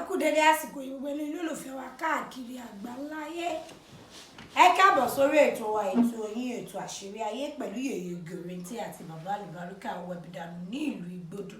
kú dédé àsìkò ìwélé lólùfẹ́ wa káàkiri àgbáńlá ayé. Ẹ káàbọ̀ sórí ètò wa, ètò yín, ètò àṣírí ayé pẹ̀lú yèyé Gòrèntì àti bàbá Alubarika wẹ̀bìdànù ní ìlú Ìgbòdò.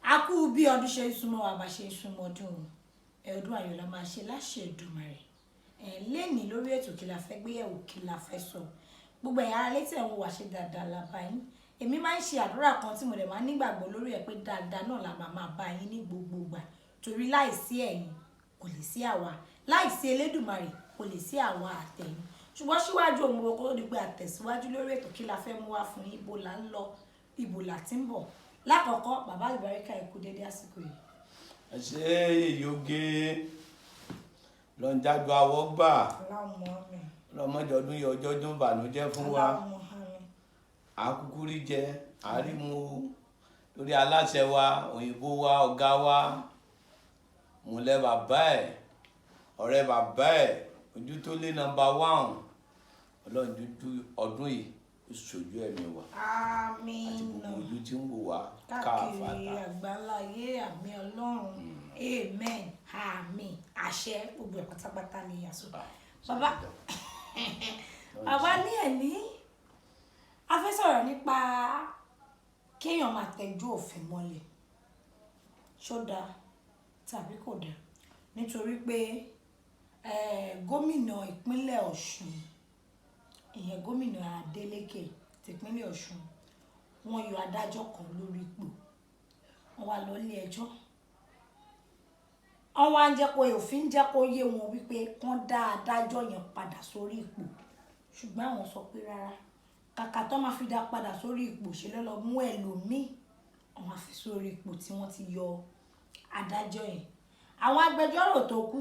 A kú bí ọdún ṣe ń súnmọ́ wa bá ṣe ń súnmọ́ ọdún. Ọdún ayọ̀ la máa ṣe láṣẹ Èdùmàrè. Lẹ́nìí lórí ètò kí la fẹ́ gbéyẹ̀wò, kí la fẹ́ sọ. Gbogbo ẹ̀yà ara létí ẹ̀ ń wà ṣe dáadáa la bá yín. Èmi máa ń ṣe àdúrà kan tí mo dẹ̀ máa ń nígbàgbọ́ lórí ẹ̀ pé dáadáa náà la máa bá yín ní gbogbo ìgbà. Torí láìsí ẹ̀yin kò lè sí àwa, láìsí Elédùmarè kò lè sí àwa àtẹ̀yin. Ṣùgbọ́n síwájú ohun gbogbo kó tó di pé a tẹ̀síwájú lórí ètò kí la fẹ́ mú wá fún yín, ibo là ń lọ, ibo là ti ń bọ̀. Lákọ̀ọ́kọ́ bàbá Alubarika ẹ kú dédé àsìkò yìí. Ẹ ṣé yoge lọ́njájú àwọ̀ gbà lọ́mọdé ọdún yìí ọjọ́ ọdún bànújẹ́ fún wa. Àkúkúrí jẹ àrímú lórí aláṣẹ wa, òyìnbó wa, ọ̀gá wa, múlẹ̀ bàbá ẹ̀, ọ̀rẹ́ bàbá ẹ̀, ojú tó lé nọ́mbà 1 ọlọ́run dúdú ọdún yìí ṣojú ẹ̀mí wa. Àmín. Àti gbogbo ojú tí ń wò wá káàkiri àgbáńlá ayé, àmì Ọlọ́run. Amen. Àmín. Àṣẹ gbogbo ẹ̀ pátápátá ni yàsọ. Bàbá ní ẹ̀ní a fẹ́ sọ̀rọ̀ nípa kéèyàn máa tẹjú òfin mọ́lẹ̀. Ṣó dáa tàbí kò dáa? Nítorí pé gómìnà ìpínlẹ̀ Ọ̀ṣun, ìyẹn Gomina Adeleke ti ìpínlẹ̀ Ọ̀ṣun, wọ́n yọ adájọ́ kan lórí ipò. Wọ́n wá lọ ilé ẹjọ́. Wọ́n wá ń jẹ́ kó òfin jẹ́ kó yé wọn wípé kán dá adájọ́ yẹn padà sórí ipò. Ṣùgbọ́n àwọn sọ pé rárá, kàkà tó máa fi dá padà sórí ipò ṣe ló lọ mú ẹlòmíì, wọ́n á fi sórí ipò tí wọ́n ti yọ adájọ́ yẹn. Àwọn agbẹjọ́rò tó kù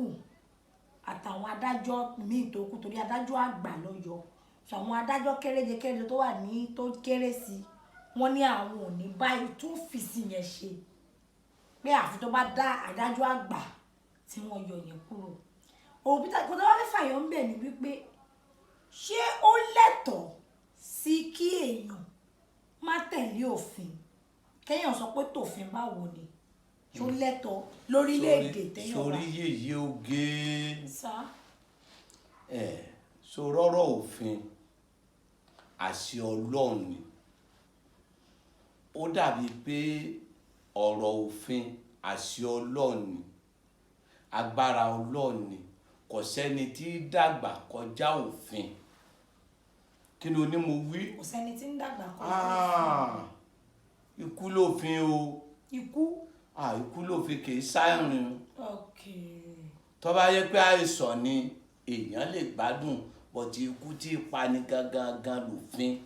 àtàwọn adájọ́ míì tó kù, torí adájọ́ àgbà ló yọ. So àwọn adájọ́ kéréje tó wà ní tó kéré sí, wọ́n ní àwọn ò ní báyìí tún fi sí yẹn ṣe. Pé àfi tó bá dá adájọ́ àgbà tí wọ́n yọ yẹn kúrò. Òbí tá kó tó wá fẹ́ fàyọ ń bẹ̀ ni wípé ṣé ó lẹ́tọ̀ọ́ sí kí èèyàn má tẹ̀lé òfin? Kéèyàn sọ pé tòfin báwo ni? Ṣó lẹ́tọ̀ọ́ lórílẹ̀-èdè téèyàn wà? Sórí yèyé oge. Sá. So rọ́rọ̀ òfin àṣẹ Ọlọ́run ni. Ó dàbí pé ọ̀rọ̀ òfin àṣẹ Ọlọ́run ni, agbára Ọlọ́run ni, kò sẹ́ni tí dàgbà kọjá òfin. Kí ni o ní mo wí? Kò sẹ́ni tí ń dàgbà kọjá òfin. Ikú lófin o. Ikú? Ikú lófin kì í sáìrìn. Okay. Tó bá yẹ pé àìsàn ni èèyàn lè gbádùn, bọ̀tí ikú tí pani gangan lòfin.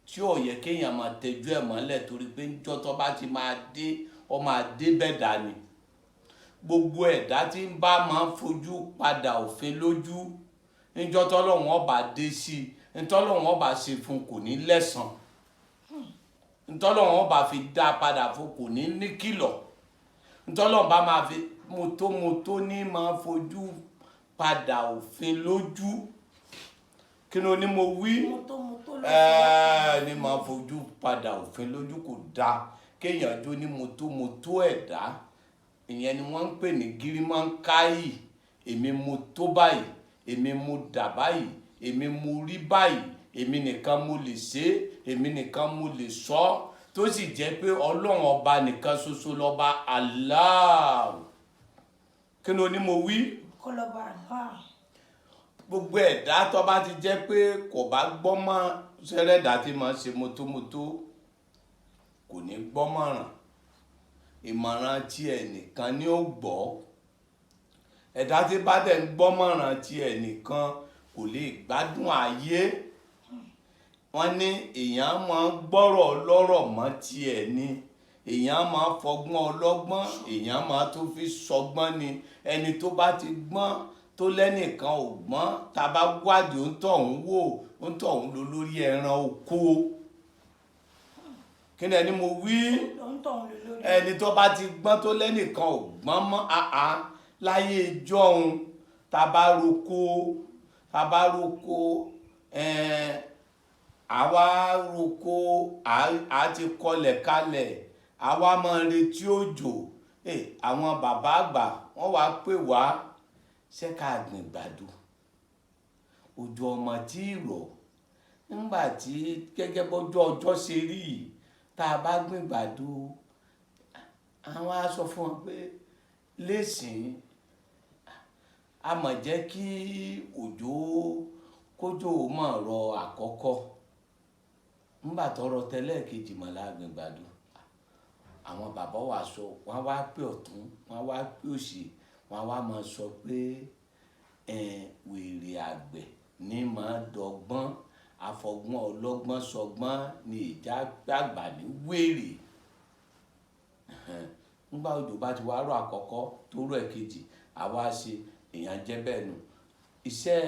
Tí ò yẹ kéèyàn máa tẹjú ẹ̀ mọ́lẹ̀ torí pé níjọ́ tó bá ti máa dé, ó máa dé bẹ́ẹ̀ dání. Gbogbo ẹ̀dá tí ń bá máa ń fojú padà òfin lójú, níjọ́ tọ́lọ́run ọba dé sí, nítọ́lọ́run ọba ṣe fún kò ní lẹ́san. Nítọ́lọ́run ọba fi dá padà fún kò ní níkìlọ̀. Nítọ́lọ́run bá máa fi mọ́tò ní máa fojú padà òfin lójú. Kí ni o ní mo wí? Ní máa fojú padà òfin lójú kò dáa. Kéèyàn jó ní mọ́tò ẹ̀dá. Ìyẹn ni wọ́n ń pè ní gírímọ́ńkáyì. Èmi mo tó báyìí, èmi mo dà báyìí, èmi mo rí báyìí, èmi nìkan mo lè ṣe, èmi nìkan mo lè sọ. Tó sì jẹ́ pé Ọlọ́run ọba nìkan ṣoṣo lọ́ba Allah. Kí ni o ní mo wí? Kọlọ́ba Allah. Gbogbo ẹ̀dá tó bá ti jẹ́ pé kò bá gbọ́mọ̀ sẹ́rẹ̀dá tí máa ṣe mọ́tò kò ní gbọ́mọ̀ràn. Ìmọ̀ràn tí ẹnìkan ni ó gbọ́. Ẹ̀dá tí bá dẹ̀ ń gbọ́mọ̀ràn tí ẹnìkan kò lè gbádùn ayé. Wọ́n ní èèyàn máa ń gbọ́rọ̀ lọ́rọ̀ mọ́ ti ẹ̀ ni. Èèyàn máa fọgbọ́n ọlọ́gbọ́n, èèyàn máa tó fi sọgbọ́n ni. Ẹni tó bá ti gbọ́n tó lẹ́nìkan ò gbọ́n, tá bá wádìí ń tọ̀hún wò, ń tọ̀hún lọ lórí ẹran oko. Kí ni ẹni mo wí? Ẹni tó bá ti gbọ́n tó lẹ́nìkan ò gbọ́n mọ́ láyé ìjọ́un, tá bá roko àwa roko, a ti kọlẹ̀ kalẹ̀, àwa máa retí òjò. àwọn bàbá àgbà wọ́n wá pè wá ṣé ká gbìn gbàdo òjò ọmọ tí ì rọ̀ nígbà tí gẹ́gẹ́ bọ́jọ́ ọjọ́ ṣe rí tá a bá gbìn gbàdo àwọn á sọ fún wọn pé lẹ́sìn a mọ̀ jẹ́ kí kójò mọ̀ rọ̀ àkọ́kọ́ nígbà tọrọ tẹ́lẹ̀ kejì mọ̀ lágbìn gbàdo àwọn bàbá wa sọ wọn wá pé ọ̀tún wọn wá pé òsì wọn wá máa sọ pé wèrè àgbẹ̀ ní máa dọ́gbọ́n àfọgbọ́n ọlọ́gbọ́n sọgbọ́n ní ìjà gbàgbà ní wèrè nígbà òjò bá ti wá rọ̀ àkọ́kọ́ tó rọ̀ ẹ̀kejì àwa ṣe èèyàn jẹ́ bẹ́ẹ̀ nù iṣẹ́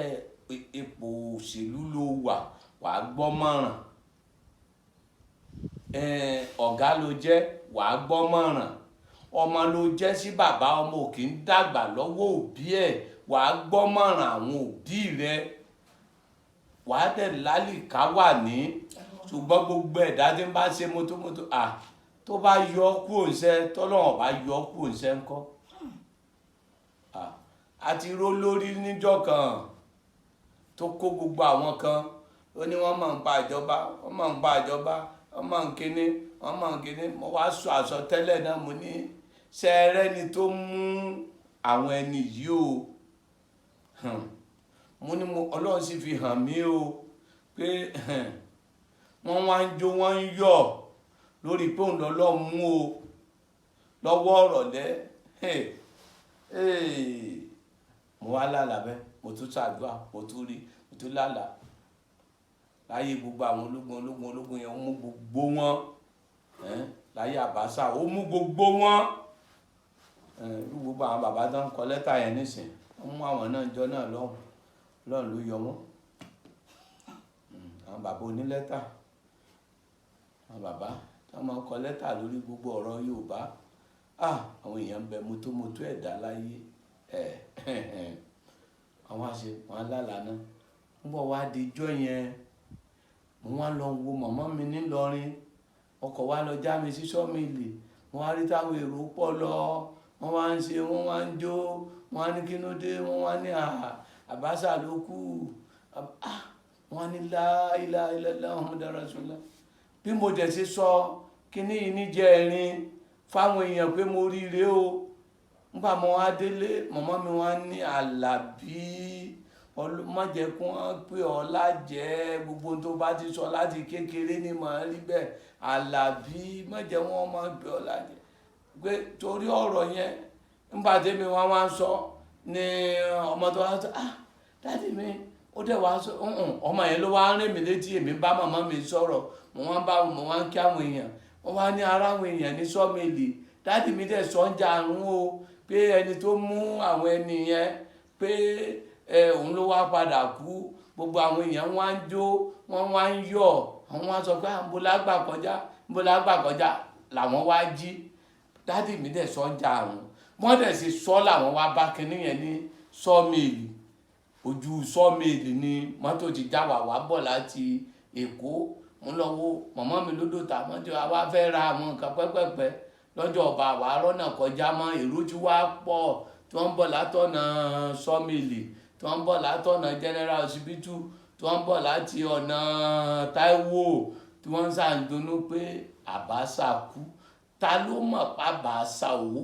ipò òṣèlú ló wàá gbọ́ mọ̀ràn ọ̀gá ló jẹ́ wàá gbọ́ mọ̀ràn ọmọ ló jẹ́ sí bàbá ọmọ òkè ń dàgbà lọ́wọ́ òbí ẹ̀ wàá gbọ́ mọ̀ràn àwọn òbí rẹ wàá dẹ̀ lálìká wà ní ṣùgbọ́n gbogbo ẹ̀dá tí ń bá ṣe mótómótó tó bá yọ kúrò ńṣẹ́ tọ́lọ́run bá yọ kúrò ńṣẹ́ ńkọ́ àti ró lórí níjọ́ kan tó kó gbogbo àwọn kan ó ní wọ́n máa ń pa ìjọba wọ́n máa ń pa ìjọba wọ́n máa ń kíní mo wá sọ àsọtẹ́lẹ̀ náà mo ní ṣẹ́ẹ́rẹ́ ni tó mú àwọn ẹni yìí o mo ní Ọlọ́run sì fi hàn mí o pé wọ́n wá ń jó wọ́n ń yọ̀ lórí pé òun lọ́lọ́ mú o lọ́wọ́ ọ̀rọ̀ lẹ́ mo wá lálàá bẹ́ẹ̀ mo tún ṣàdúrà mo tún rí mo tún lálàá láyé gbogbo àwọn ológun yẹn ó mú gbogbo wọn láyé Àbáṣà ó mú gbogbo wọn gbogbo àwọn bàbá tó ń kọ lẹ́tà yẹn nísìn wọ́n mú àwọn náà jọ náà lọ́hùn ló yọ wọ́n àwọn bàbá onílẹ́tà àwọn bàbá tó máa ń kọ lẹ́tà lórí gbogbo ọ̀rọ̀ Yorùbá àwọn èèyàn ń bẹ mótómótó ẹ̀dá láyé àwọn àṣẹ wọn alálàá náà ń bọ̀ wá di ijọ́ yẹn mo wá lọ wo màmá mi nílọrin ọkọ̀ wá lọ já mi sí sọ́mìlì mo wá rí táwọn èrò pọ̀ lọ wọ́n wá ń ṣe wọ́n wá ń jó wọ́n á ní kí ló dé wọ́n wá ní Àbáṣà ló kù wọ́n á ní la ilaha illallah Muhammadur Rasulullah bí mo dẹ̀ ṣe sọ kíní yìí níjẹrin fáwọn èèyàn pé mo ríire o nígbà mo wá délé màmá mi wá ní Àlàbí má jẹ́ kí wọ́n pè ọ́ lájẹ́ gbogbo tó bá ti sọ láti kékeré ní màá rí bẹ́ẹ̀ Àlàbí má jẹ́ wọ́n máa pè ọ́ lájẹ́ pé torí ọ̀rọ̀ yẹn nígbà tẹ́mi wọ́n wá ń sọ ní ọmọ tó wá sọ dáàdì mi ó dẹ̀ wá sọ ọmọ yẹn ló wá rìn mí létí èmi bá màmá mi sọ̀rọ̀ mo wá ń kí àwọn èèyàn wọ́n wá ní ara àwọn èèyàn ní sọ́mìlì dáàdì mi dẹ̀ sọ ń jà àrùn o pé ẹni tó mú àwọn ẹni yẹn pé òun ló wá padà kú gbogbo àwọn èèyàn wá ń jó wọ́n wá ń yọ̀ àwọn wá sọ pé níbo la gbà kọjá làwọn wá jí dáàdì mi dẹ̀ sọ ń jà àrùn wọ́n dẹ̀ sì sọ làwọn wá bá kinní yẹn ní sọ́mìlì ojú sọ́mìlì ni mọ́tò ti já wà bọ̀ láti Èkó mo lọ wo màmá mi lódò tà mọ́tò àwa fẹ́ ra àwọn nǹkan pẹ́pẹ́pẹ́ lọ́jọ́ ọba àwa rọ́nà kọjá mọ́ èrò tí wá pọ̀ tí wọ́n ń bọ̀ látọ̀nà sọ́mìlì tí wọ́n ń bọ̀ látọ̀nà general hospital tí wọ́n ń bọ̀ láti ọ̀nà Táíwò tí wọ́n ń ṣàǹdùnnú pé Àbáṣà kú ta ló mọ̀ pa Àbáṣà ò kú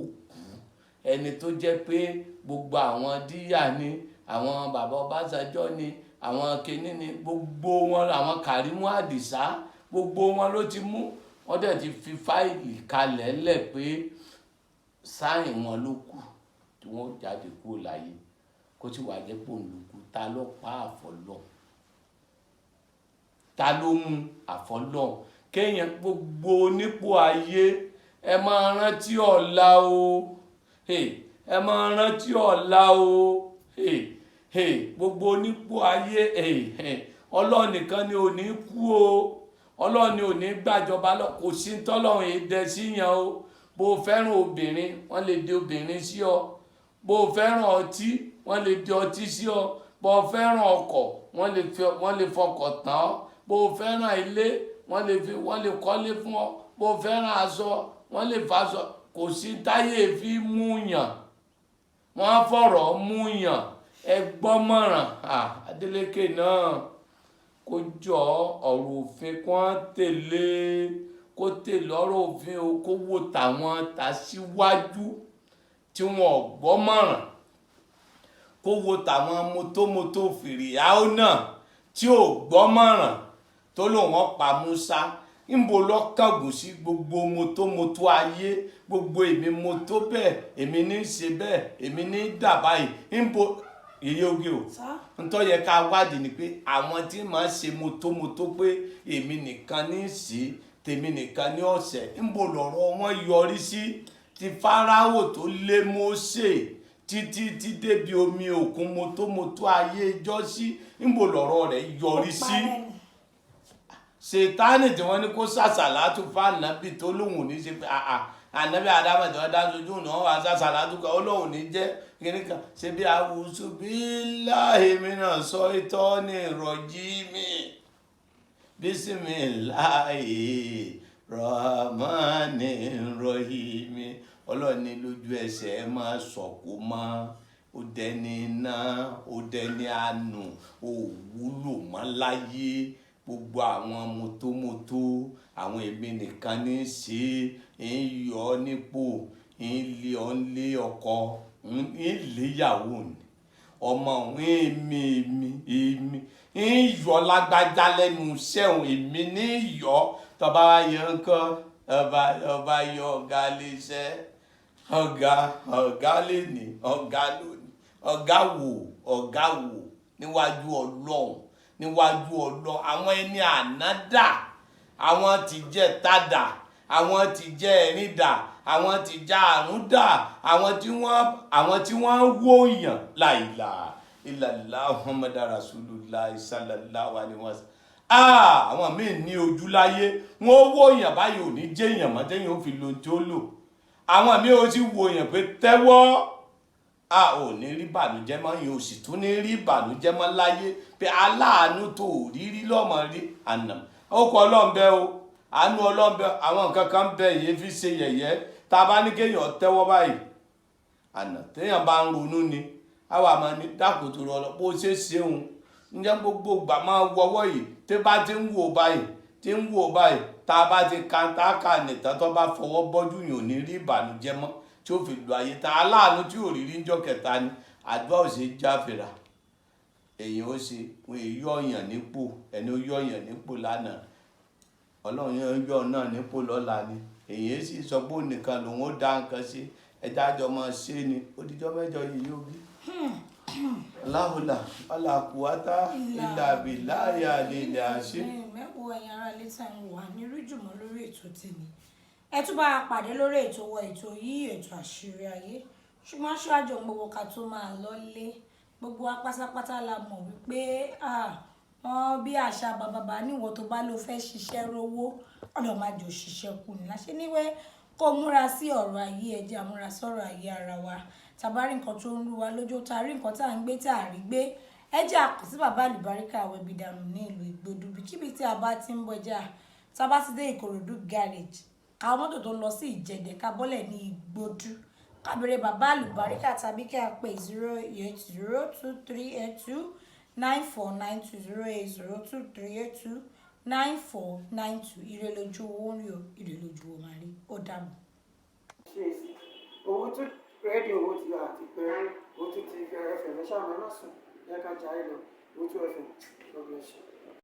ẹni tó jẹ́ pé gbogbo àwọn díyà ni àwọn bàbá Ọbásanjọ́ ni àwọn kinní ni gbogbo wọn àwọn Kàrímù Àdìsá gbogbo wọn ló ti mú wọ́n dẹ̀ ti fi fáìlì kalẹ̀ lẹ̀ pé sáyìn wọn ló kù tí wọ́n jáde kúrò láyé kó tí wàá jẹ́ pò ń lùkù ta ló pa àfọlọ́ ta ló mú àfọlọ́ kéèyàn gbogbo nípò ayé ẹ máa rántí ọ̀la o ẹ máa rántí ọ̀la o gbogbo nípò ayé Ọlọ́run nìkan ni ò ní kú o Ọlọ́run ni ò ní gbàjọba lọ kò sí tọ́lọ́run èdè síyàn o bó o fẹ́ràn obìnrin wọ́n lè de obìnrin sí ọ bó o fẹ́ràn ọtí wọ́n lè de ọtí sí ọ bó o fẹ́ràn ọkọ̀ wọ́n lè fọkọ̀ tán ọ bó o fẹ́ràn ilé wọ́n lè kọ́lé fún ọ bó o fẹ́ràn aṣọ wọ́n lè faṣọ kò sí táyé fi múyàn wọ́n fọ̀rọ̀ múyàn ẹgbọ́mọ̀ràn Adeleke náà kó jọ ọ̀rọ̀ òfin kó tẹ̀lé ọ̀rọ̀ òfin o kó wò táwọn tàṣíwájú tí wọ́n gbọ́mọ̀ràn kó wo táwọn mọ́tòmọ́tò fìrìyàwó náà tí ò gbọ́mọ̀ràn tó lòun ọ̀pá Musa ńbo lọ́kàngùn sí gbogbo mọ́tòmọ́tò ayé gbogbo èmi mọ́tò bẹ́ẹ̀ èmi ní í ṣe bẹ́ẹ̀ èmi ní í dà báyìí ńbo yeye oge o ntọ́ yẹ ká wádìí ni pé àwọn tí màá ṣe mọ́tòmọ́tò pé èmi nìkan ní í ṣe tèmi nìkan ní ọ̀sẹ̀ ńbo lọ̀rọ̀ wọn yọrí sí ti Fáráò tó lé Mósè títí débi omi òkun mọ́tòmọ́tò ayé ijọ́ sí ńbo lọ̀rọ̀ rẹ̀ yọrí sí Sètánì tí wọ́n ní kó sàṣàlátù fànàbì tó lóhùn ní ṣe pé ànábì Ádámù tí wọ́n dá sojú náà wà sàṣàlátù kan ó lóhùn ní jẹ́ kíní kan ṣe bí awùsù billahi minash shaitonir rajim bismillahir rahmanir rahim ọlọ́ọ̀ni lójú ẹsẹ̀ ẹ máa sọ̀kò mọ́ ó dẹni iná ó dẹni àánú ó wúlò mọ́ láyé gbogbo àwọn mọ́tòmọ́tò àwọn èmi nìkan ní í ṣe ń yọ ọ́ nípò ń lé ọ́ ń lé ọkọ ń léyàwó ni ọmọ òun èmi ń yọ lágbájá lẹ́nu iṣẹ́ òun èmi ní yọ tọba wa yọ ńkọ́ ọba yọ ọ̀gá léṣẹ́ ọ̀gá lẹ́ni ọ̀gá lónìí ọ̀gá wò níwájú Ọlọ́run àwọn ẹni àná dà àwọn tí jẹ́ tádà àwọn tí jẹ́ ẹ̀rín dà àwọn tí já àrùn dà àwọn tí wọ́n wòyàn láìlà ìlàlá Muhammadu Rasulullah sallallahu alaihi wasallam àwọn míì ní ojú láyé wọ́n wòyàn báyìí ò ní jẹ́ èèyàn mọ́ tẹ́yìn ó fi lo tí ó lò àwọn míì ó sì wòyàn pé tẹ́wọ́ ò ní rí ìbànújẹ́ mọ́ yìí ò sì tún ní rí ìbànújẹ́ mọ́ láyé pé aláàánú tó rí lọ́mọ rí àná ó kọ ọlọ́ọ̀bẹ o àánú ọlọ́ọ̀bẹ àwọn nǹkan kan bẹ yìí fi ṣe yẹ̀yẹ́ tá a bá ní kéèyàn tẹ́wọ́ báyìí àná téèyàn bá ń ronú ni àwa máa ní dákòtò rọ bó ṣe ṣeun ǹjẹ́ gbogbo ìgbà máa wọwọ́ yìí tí bá ti ń wò báyìí tá a bá ti kàńtàkà nìtàn tó bá fọwọ́ bọ́jú yìí ò ní rí ìbànújẹ́ mọ́ tí ó fi lu ayé ta aláàánú tí ò rí rí ńjọ́ kẹta ni àdúrà ò ṣe jáfèrà èyàn ó ṣe wọn èyí yọ̀yàn nípò ẹni ó yọ̀yàn nípò lánàá Ọlọ́run yọ náà nípò lọ́la ni èyàn sì sọ pé nìkan lòun ó dá nǹkan sí ẹja àjọ máa ṣe ni odijọ́ mẹ́jọ yìí yóò bí. aláhùlà alákùúwátá ìlàbí láàyè àlèlè àṣẹ. mẹ́wàá ẹ̀yin ará ilé tí ń wà ní ríjùmọ́ lórí ètò tèmi ẹ tún bá a pàdé lórí ètò ètò yìí ètò àṣírí ayé ṣùgbọ́n aṣáájú gbogbo ká tó máa lọ́lé gbogbo wa pátápátá la mọ̀ wípé wọ́n bí àṣà bàbá níwọ̀n tó bá ló fẹ́ ṣiṣẹ́ rówó ọ̀nà máa jò ṣiṣẹ́ kù ní láṣẹ níwẹ̀ kó múra sí ọ̀rọ̀ ayé ẹ̀jẹ̀ àmúra sọ̀rọ̀ ayé ara wa tàbá rí nǹkan tó ń rú wa lójó tá a rí nǹkan tá à ń gbé tá a rí gbé ẹ̀jẹ̀ àkọ́ sí bàbá Alubarika àwẹ̀bí dànù ní ìlú Ìgbòdù kíbi tí a bá ti ń bọjá tá a bá ti dé Ìkòròdú garage àwọn mọ́tò tó ń lọ sí Ìjẹ̀dẹ̀ ká bọ́lẹ̀ ní Ìgbòdù ká béèrè bàbá Alubarika tàbí kí a pè 08023829492 08023829492 ire lójú owó ń rí o ire lójú owó máa rí ó dàbọ̀. owó tún rédíò owó ti lọ àti pé owó tún ti fẹ́ ẹfẹ̀ lẹ́sàmọ́ náà sùn yẹ ká jáde lọ owó tún ẹfẹ̀ lọ́gbẹ̀ẹ́sẹ̀.